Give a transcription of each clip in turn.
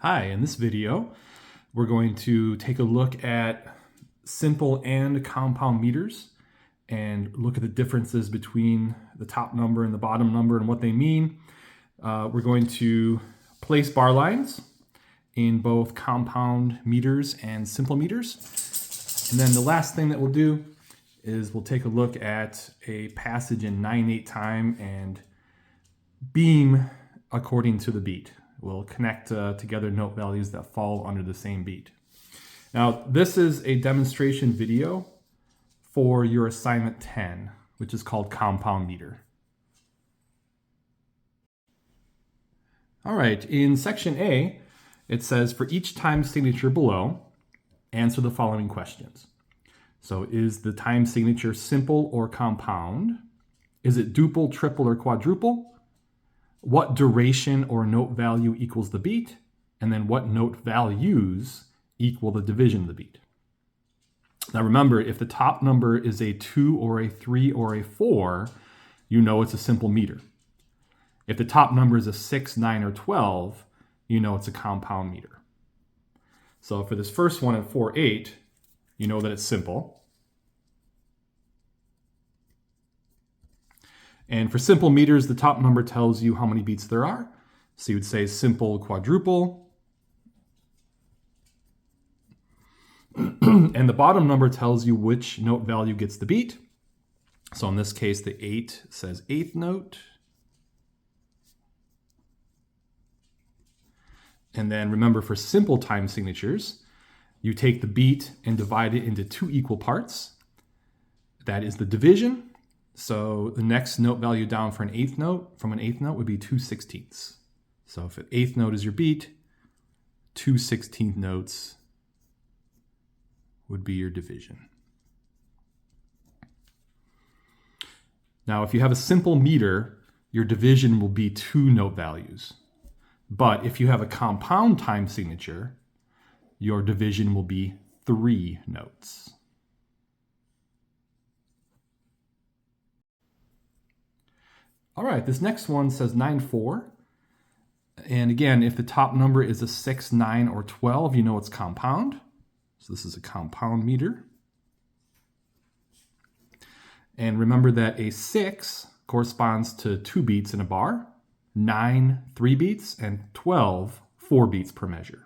Hi, in this video, we're going to take a look at simple and compound meters and look at the differences between the top number and the bottom number and what they mean. We're going to place bar lines in both compound meters and simple meters. And then the last thing that we'll do is we'll take a look at a passage in 9/8 time and beam according to the beat. We'll connect together note values that fall under the same beat. Now, this is a demonstration video for your assignment 10, which is called compound meter. All right, in section A, it says for each time signature below, answer the following questions. So is the time signature simple or compound? Is it duple, triple, or quadruple? What duration or note value equals the beat? And then what note values equal the division of the beat? Now remember, if the top number is a 2 or a 3 or a 4, you know it's a simple meter. If the top number is a 6, 9, or 12, you know it's a compound meter. So for this first one at 4, 8, you know that it's simple. And for simple meters, the top number tells you how many beats there are. So you would say simple quadruple. And the bottom number tells you which note value gets the beat. So in this case, the 8 says 8th note. And then remember, for simple time signatures, you take the beat and divide it into 2 equal parts. That is the division. So the next note value down for an 8th note, from an 8th note, would be 2/16. So if an 8th note is your beat, 2/16 notes would be your division. Now, if you have a simple meter, your division will be 2 note values. But if you have a compound time signature, your division will be 3 notes. All right, this next one says 9/4. And again, if the top number is a 6, 9, or 12, you know it's compound. So this is a compound meter. And remember that a 6 corresponds to 2 beats in a bar, 9, 3 beats, and 12, 4 beats per measure.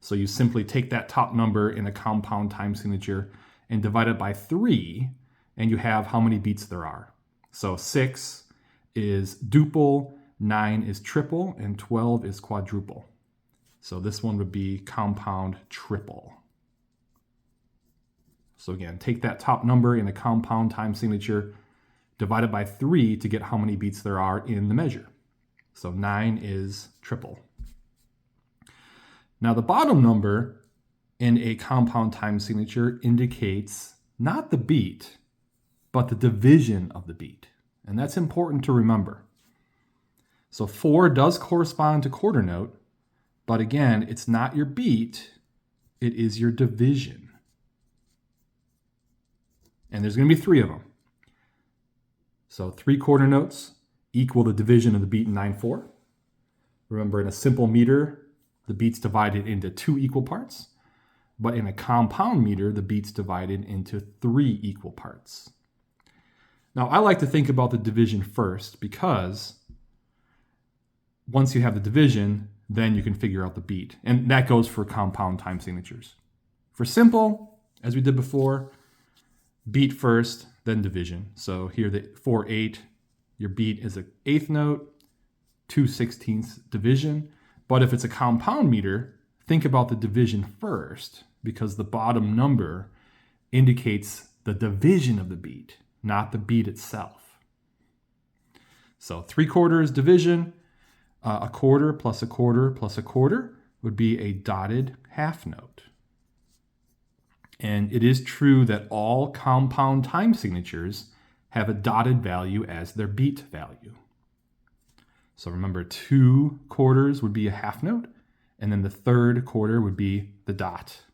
So you simply take that top number in a compound time signature and divide it by 3, and you have how many beats there are. So 6 is duple, 9 is triple, and 12 is quadruple. So this one would be compound triple. So again, take that top number in a compound time signature, divide it by 3 to get how many beats there are in the measure. So 9 is triple. Now the bottom number in a compound time signature indicates not the beat, but the division of the beat. And that's important to remember. So 4 does correspond to quarter note, but again, it's not your beat, it is your division. And there's going to be 3 of them. So 3 quarter notes equal the division of the beat in 9/4. Remember, in a simple meter, the beat's divided into 2 equal parts, but in a compound meter, the beat's divided into 3 equal parts. Now, I like to think about the division first because once you have the division, then you can figure out the beat. And that goes for compound time signatures. For simple, as we did before, beat first, then division. So here, the 4/8, your beat is an 8th note, 2/16 division. But if it's a compound meter, think about the division first because the bottom number indicates the division of the beat, not the beat itself. So 3/4 division, a quarter plus a quarter plus a quarter would be a dotted half note. And it is true that all compound time signatures have a dotted value as their beat value. So remember, 2 quarters would be a half note, and then the 3rd quarter would be the dot.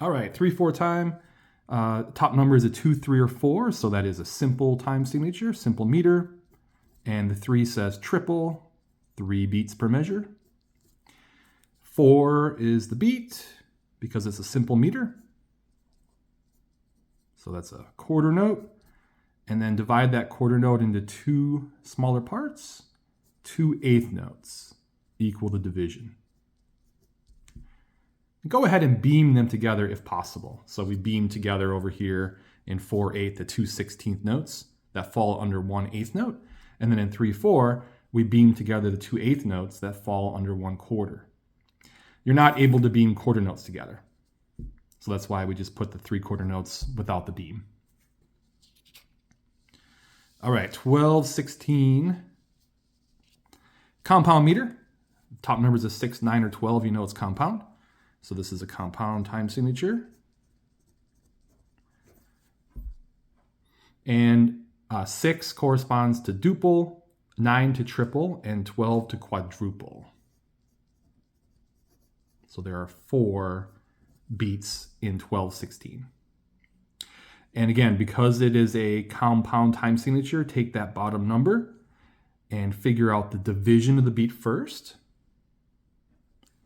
All right, 3/4 time. Top number is a 2, 3, or 4, so that is a simple time signature, simple meter. And the 3 says triple, 3 beats per measure. 4 is the beat because it's a simple meter. So that's a quarter note. And then divide that quarter note into 2 smaller parts. 2 eighth notes equal the division. Go ahead and beam them together if possible. So we beam together over here in 4/8 the 2 16th notes that fall under 1 eighth note. And then in 3/4, we beam together the 2 eighth notes that fall under 1 quarter. You're not able to beam quarter notes together. So that's why we just put the 3/4 notes without the beam. All right, 12/16. Compound meter. Top numbers is 6, 9, or 12. You know it's compound. So this is a compound time signature. And 6 corresponds to duple, 9 to triple, and 12 to quadruple. So there are 4 beats in 12/16. And again, because it is a compound time signature, take that bottom number and figure out the division of the beat first.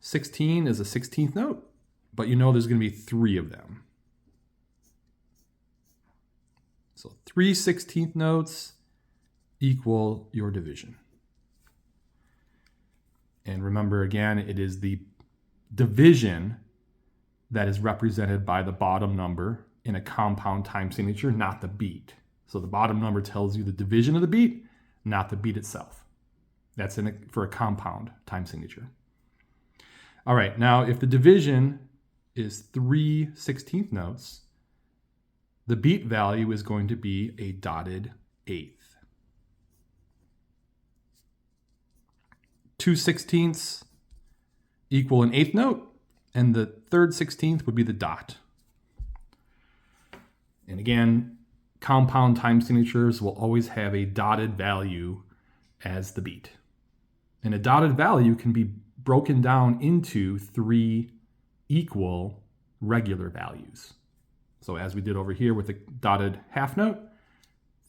16 is a 16th note, but you know there's going to be 3 of them. So 3 16th notes equal your division. And remember again, it is the division that is represented by the bottom number in a compound time signature, not the beat. So the bottom number tells you the division of the beat, not the beat itself. That's for a compound time signature. All right, now if the division is 3 16th notes, the beat value is going to be a dotted eighth. 2 16ths equal an eighth note, and the 3rd 16th would be the dot. And again, compound time signatures will always have a dotted value as the beat. And a dotted value can be broken down into 3 equal regular values. So as we did over here with the dotted half note,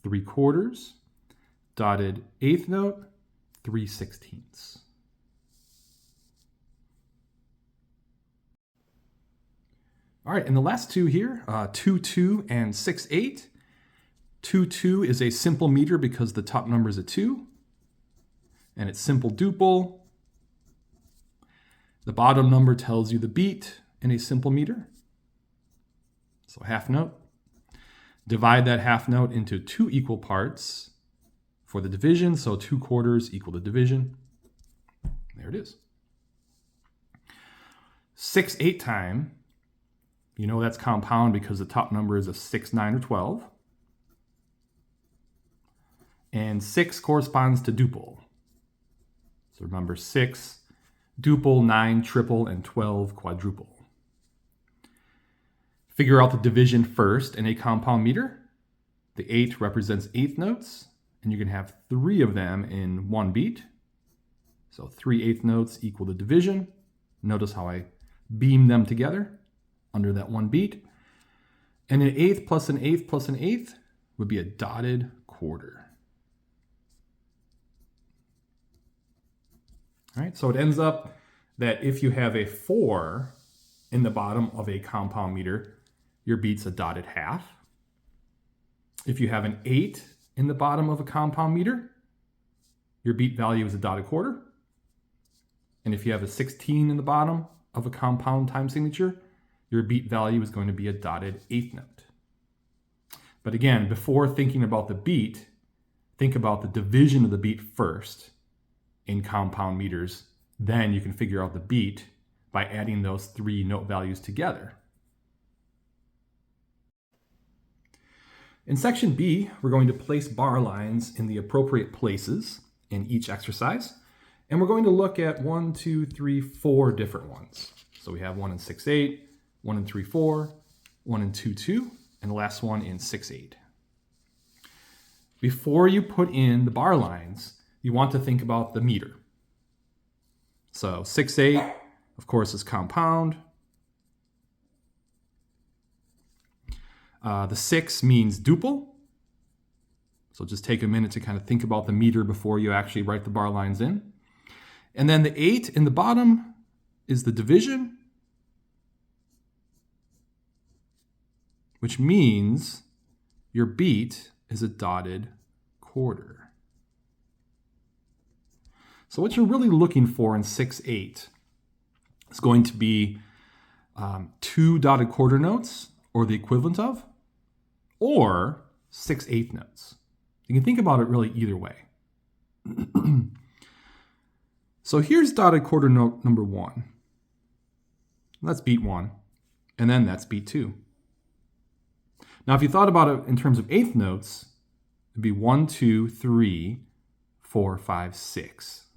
3/4, dotted eighth note, 3 16ths. All right, and the last two here, 2/2 and 6/8. 2/2 is a simple meter because the top number is a 2, and it's simple duple. The bottom number tells you the beat in a simple meter. So half note. Divide that half note into 2 equal parts for the division. So 2/4 equal the division. There it is. 6/8 time. You know that's compound because the top number is a 6, 9, or 12. And 6 corresponds to duple. So remember 6, duple, 9, triple, and 12 quadruple. Figure out the division first in a compound meter. The 8 represents eighth notes, and you can have 3 of them in 1 beat. So 3 eighth notes equal the division. Notice how I beam them together under that 1 beat. And an eighth plus an eighth plus an eighth would be a dotted quarter. All right, so it ends up that if you have a 4 in the bottom of a compound meter, your beat's a dotted half. If you have an 8 in the bottom of a compound meter, your beat value is a dotted quarter. And if you have a 16 in the bottom of a compound time signature, your beat value is going to be a dotted eighth note. But again, before thinking about the beat, think about the division of the beat first in compound meters. Then you can figure out the beat by adding those 3 note values together. In section B, we're going to place bar lines in the appropriate places in each exercise. And we're going to look at 1, 2, 3, 4 different ones. So we have one in 6/8, one in 3/4, one in 2/2, and the last one in 6/8. Before you put in the bar lines, you want to think about the meter. So 6/8, of course, is compound. The 6 means duple. So just take a minute to kind of think about the meter before you actually write the bar lines in. And then the 8 in the bottom is the division, which means your beat is a dotted quarter. So what you're really looking for in 6/8 is going to be 2 dotted quarter notes, or the equivalent of, or 6/8 notes. You can think about it really either way. So here's dotted quarter note number 1. That's beat 1, and then that's beat 2. Now, if you thought about it in terms of eighth notes, it'd be 1, 2, 3, 4, 5, 6.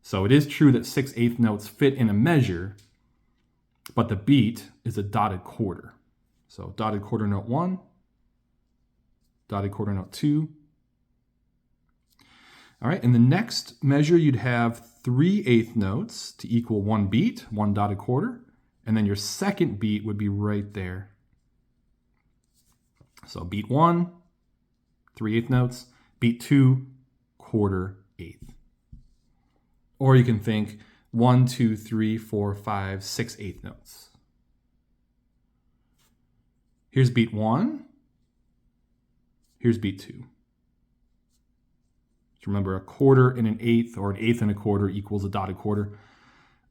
So it is true that 6/8 notes fit in a measure, but the beat is a dotted quarter. So dotted quarter note 1, dotted quarter note 2. All right, in the next measure, you'd have 3/8 notes to equal 1 beat, 1 dotted quarter, and then your second beat would be right there. So beat 1, 3/8 notes, beat 2, quarter eighth. Or you can think 1, 2, 3, 4, 5, 6/8 notes. Here's beat 1. Here's beat 2. Remember, a quarter and an eighth, or an eighth and a quarter, equals a dotted quarter.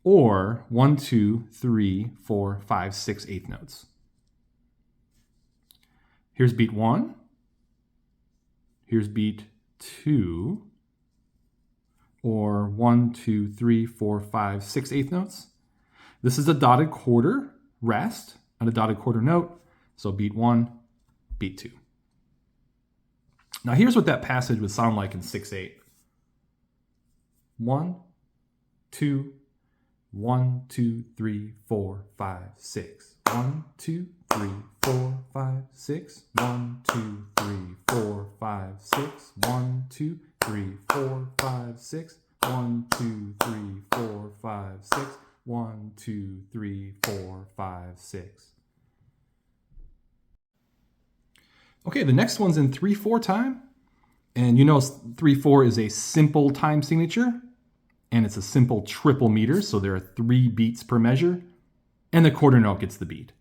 Or 1, 2, 3, 4, 5, 6/8 notes. Here's beat 1. Here's beat 2. Or 1, 2, 3, 4, 5, 6/8 notes. This is a dotted quarter rest and a dotted quarter note. So beat 1, beat 2. Now here's what that passage would sound like in 6/8. 1, 2, 1, 2, 3, 4, 5, 6. 1, 2, 3, 4, 5, 6. 1, 2, 3, 4, 5, 6. 1, 2, 3, 4, 5, 6. 1, 2, 3, 4, 5, 6. 1, 2, 3, 4, 5, 6. Okay, the next one's in 3/4 time. And you know 3/4 is a simple time signature, and it's a simple triple meter, so there are 3 beats per measure, and the quarter note gets the beat.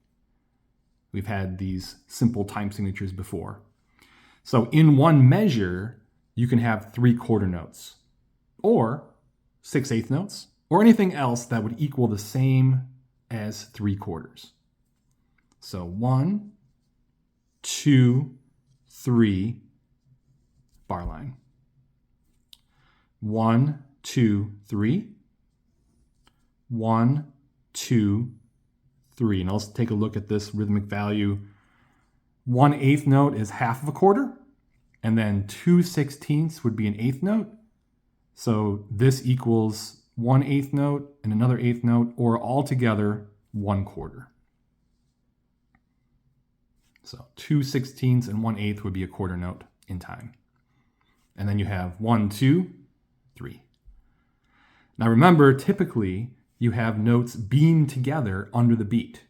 We've had these simple time signatures before. So in one measure, you can have 3 quarter notes, or 6/8 notes, or anything else that would equal the same as 3 quarters. So 1, 2, 3, bar line. 1, 2, 3. 1, 2, 3. And let's take a look at this rhythmic value. 1/8 note is half of a quarter, and then 2/16 would be an eighth note. So this equals 1/8 note and another eighth note, or altogether 1/4. So 2/16 and 1/8 would be a quarter note in time. And then you have 1, 2, 3. Now remember, typically you have notes beamed together under the beat.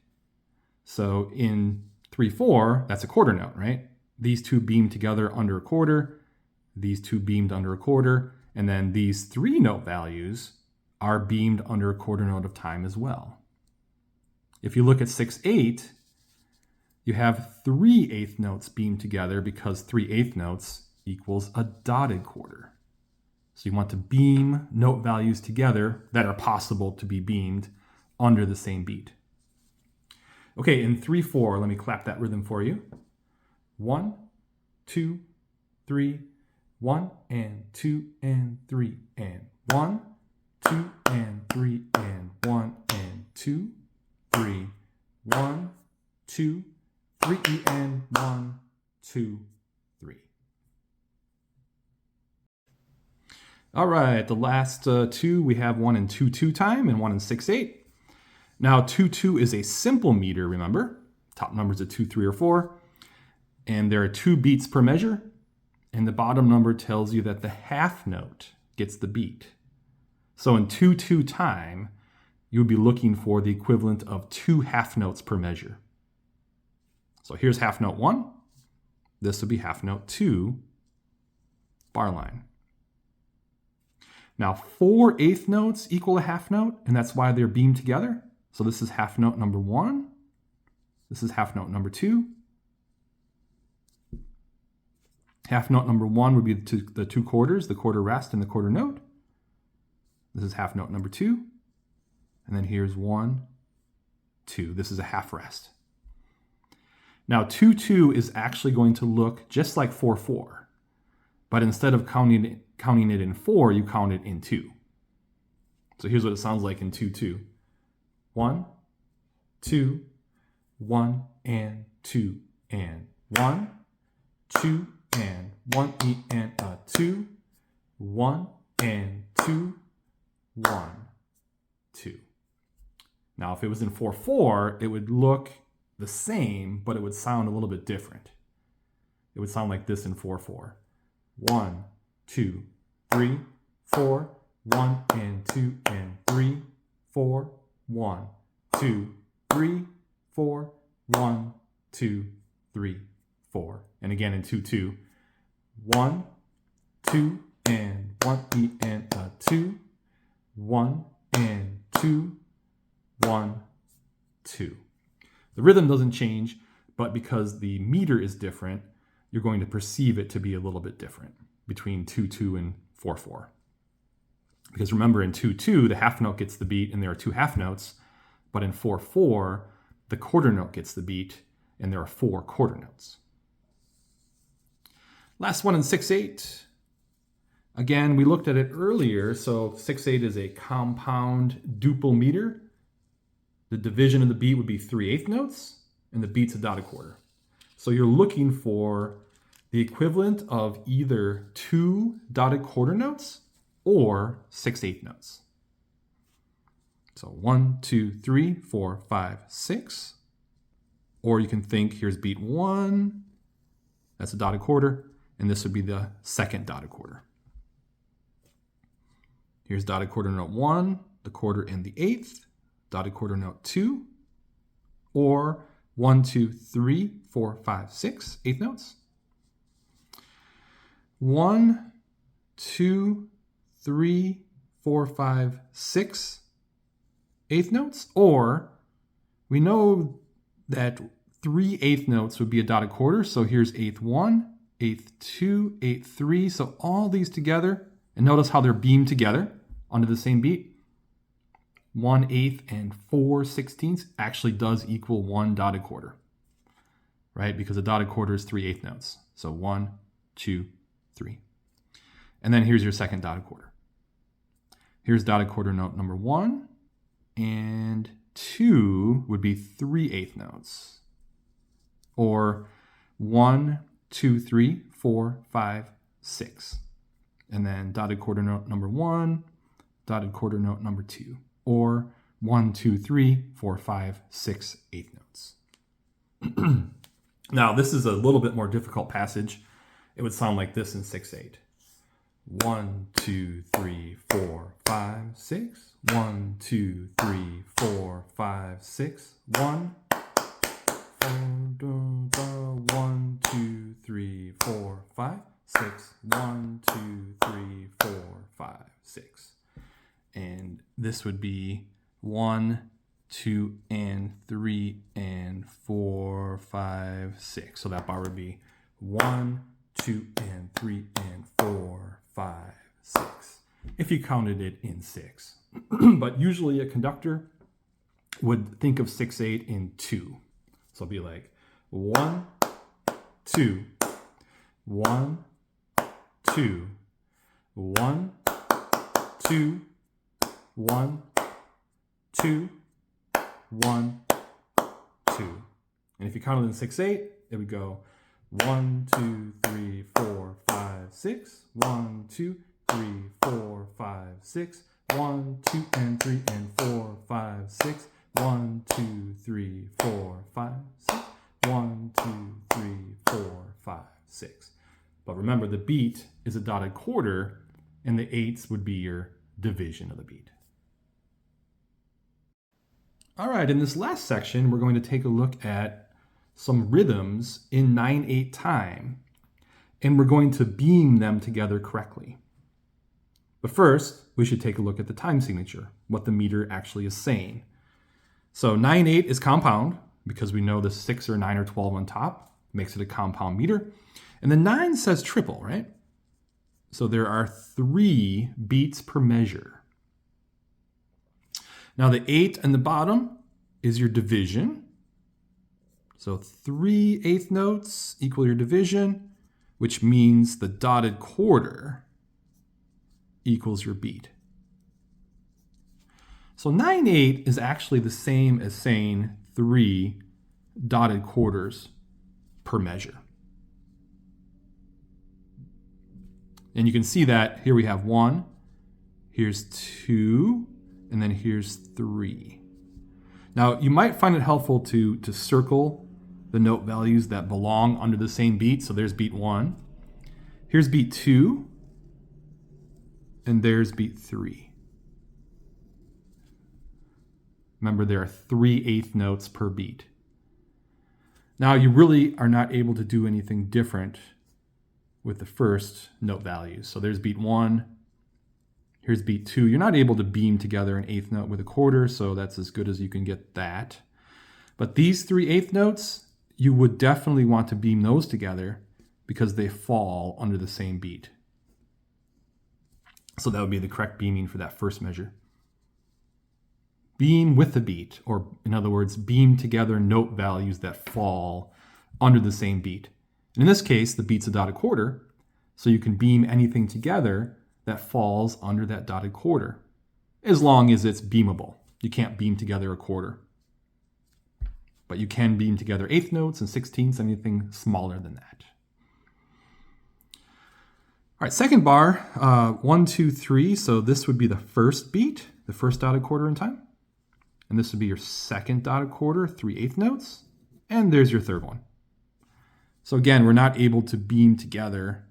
So in 3/4, that's a quarter note, right? These two beamed together under a quarter, these two beamed under a quarter, and then these 3 note values are beamed under a quarter note of time as well. If you look at 6/8, you have 3/8 notes beamed together because 3/8 notes equals a dotted quarter. So you want to beam note values together that are possible to be beamed under the same beat. Okay, in 3/4, let me clap that rhythm for you. 1, 2, 3, 1 and 2 and 3 and 1, 2 and 3 and 1 and 2, 3, 1, 2, 3 and 1, 2, 3. All right, the last 2, we have 1 in 2/2 time and 1 in 6/8. Now 2/2 is a simple meter, remember. Top numbers are 2, 3, or 4. And there are 2 beats per measure. And the bottom number tells you that the half note gets the beat. So in 2/2 time, you would be looking for the equivalent of 2 half notes per measure. So here's half note 1. This would be half note 2. bar line. Now, 4 eighth notes equal a half note, and that's why they're beamed together. So this is half note number 1. This is half note number 2. Half note number 1 would be the two quarters, the quarter rest and the quarter note. This is half note number 2. And then here's 1, 2. This is a half rest. Now 2-2 is actually going to look just like 4-4, but instead of counting it in 4, you count it in 2. So here's what it sounds like in 2-2. 1, 2, 1 and 2 and 1, 2 and 1 E and a 2, 1 and 2, 1, 2. Now if it was in 4-4, it would look the same, but it would sound a little bit different. It would sound like this in 4-4. 1, 2, 3, 4, 1 and 2 and 3, 4, 1, 2, 3, 4, 1, 2, 3, 4. And again in 2-2. 1, 2 and 1 E and a 2, 1 and 2, 1, 2. The rhythm doesn't change, but because the meter is different, you're going to perceive it to be a little bit different between 2-2 and 4-4. Because remember, in 2-2, the half note gets the beat and there are 2 half notes, but in 4-4, the quarter note gets the beat and there are 4 quarter notes. Last one in 6-8. Again, we looked at it earlier, so 6-8 is a compound duple meter. The division of the beat would be 3/8 notes, and the beat's a dotted quarter. So you're looking for the equivalent of either 2 dotted quarter notes or 6/8 notes. So 1, 2, 3, 4, 5, 6. Or you can think here's beat 1, that's a dotted quarter, and this would be the second dotted quarter. Here's dotted quarter note 1, the quarter in the 8th, dotted quarter note 2, or 1, 2, 3, 4, 5, 6, 8th notes. 1, 2, 3, 4, 5, 6, 8th notes, or we know that 3 8th notes would be a dotted quarter, so here's 8th 1, 8th 2, 8th 3, so all these together, and notice how they're beamed together onto the same beat. 1/8 and 4/16 actually does equal 1 dotted quarter, right? Because a dotted quarter is 3 8th notes. So 1, 2, 3. And then here's your second dotted quarter. Here's dotted quarter note number 1, and 2 would be 3 8th notes. Or 1, 2, 3, 4, 5, 6. And then dotted quarter note number 1, dotted quarter note number 2. Or 1, 2, 3, 4, 5, 6, 8th notes. Now, this is a little bit more difficult passage. It would sound like this in 6/8. 1, 2, 3, 4, 5, 6. 1, 2, 3, 4, 5, 6. 1, 2, 3, 4, 5, 6. 1, 2, 3, 4, 5, 6. And this would be 1, 2, and 3, and 4, 5, 6. So that bar would be 1, 2, and 3, and 4, 5, 6. If you counted it in 6. But usually a conductor would think of 6/8 in 2. So it'd be like 1, 2, 1, 2, 1, 2, 1, 2, 1, 2. And if you count it in 6/8, it would go 1, 2, 3, 4, 5, 6. 1, 2, 3, 4, 5, 6. 1, 2, and 3, and 4, 5, 6. 1, 2, 3, 4, 5, 6. 1, 2, 3, 4, 5, 6. But remember, the beat is a dotted quarter, and the 8ths would be your division of the beat. All right, in this last section, we're going to take a look at some rhythms in 9/8 time. and we're going to beam them together correctly. But first, we should take a look at the time signature, what the meter actually is saying. So 9/8 is compound, because we know the 6 or 9 or 12 on top makes it a compound meter. And the 9 says triple, right? So there are 3 beats per measure. Now the 8 on the bottom is your division. So 3/8 notes equal your division, which means the dotted quarter equals your beat. So 9/8 is actually the same as saying 3 dotted quarters per measure. And you can see that here we have 1, here's 2, and then here's 3. Now you might find it helpful to circle the note values that belong under the same beat. So there's beat 1, here's beat 2, and there's beat 3. Remember, there are 3/8 notes per beat. Now you really are not able to do anything different with the first note values. So there's beat 1, here's beat 2. You're not able to beam together an 1/8 note with a quarter, so that's as good as you can get that. But these 3/8 notes, you would definitely want to beam those together because they fall under the same beat. So that would be the correct beaming for that first measure. Beam with the beat, or in other words, beam together note values that fall under the same beat. And in this case, the beat's a dotted quarter, so you can beam anything together that falls under that dotted quarter, as long as it's beamable. You can't beam together a quarter, but you can beam together 1/8 notes and 1/16ths, anything smaller than that. All right, second bar, 1, 2, 3. So this would be the first beat, the first dotted quarter in time. And this would be your second dotted quarter, 3/8 notes. And there's your third one. So again, we're not able to beam together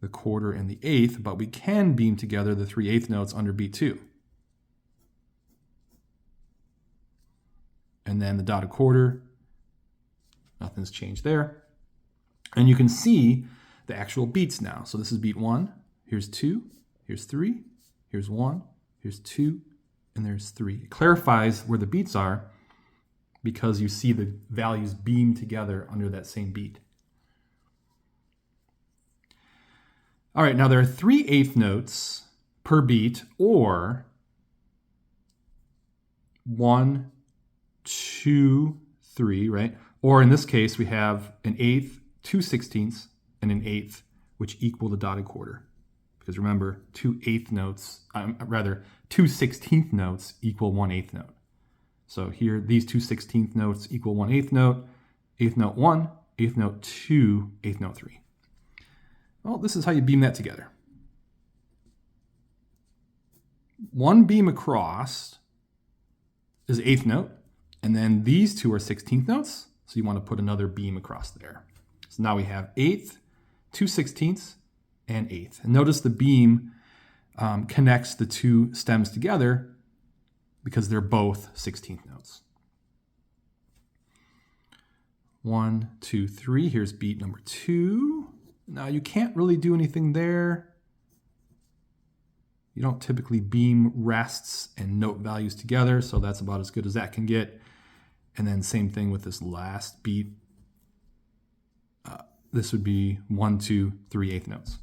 the quarter and the 1/8, but we can beam together the 3/8 notes under beat 2. And then the dotted quarter, nothing's changed there. And you can see the actual beats now. So this is beat 1, here's 2, here's 3, here's 1, here's 2, and there's 3. It clarifies where the beats are because you see the values beam together under that same beat. All right, now there are 3/8 notes per beat, or 1, 2, 3, right? Or in this case, we have an 1/8, 2/16ths, and an 1/8, which equal the dotted quarter. Because remember, 2/8 notes, 2/16th notes equal 1/8 note. So here, these 2/16th notes equal 1/8 note, 1/8 note 1, 1/8 note 2, 1/8 note 3. Well, this is how you beam that together. One beam across is 1/8 note, and then these two are 16th notes, so you want to put another beam across there. So now we have 1/8, 2/16ths, and 1/8. And notice the beam connects the two stems together because they're both 16th notes. 1, 2, 3. Here's beat number 2. Now you can't really do anything there. You don't typically beam rests and note values together, so that's about as good as that can get. And then same thing with this last beat. This would be 1, 2, 3/8 notes.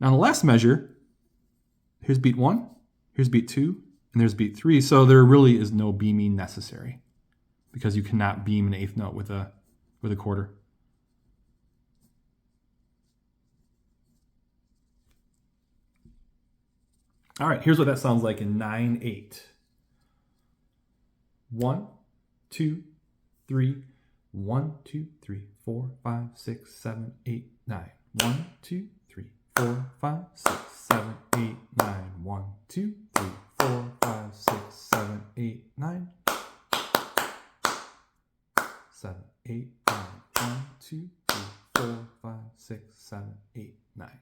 Now the last measure, here's beat 1, here's beat 2, and there's beat 3. So there really is no beaming necessary because you cannot beam an 1/8 note with a quarter. All right, here's what that sounds like in 9/8. 1, 2, 3, 1, 2, 3, 4, 5, 6, 7, 8, 9. 1, 2, 3, 4, 5, 6, 7, 8, 9. 1, 2, 3, 4, 5, 6, 7, 8, 9. 7, 8, 9. 1, 2, 3, 4, 5, 6, 7, 8, 9.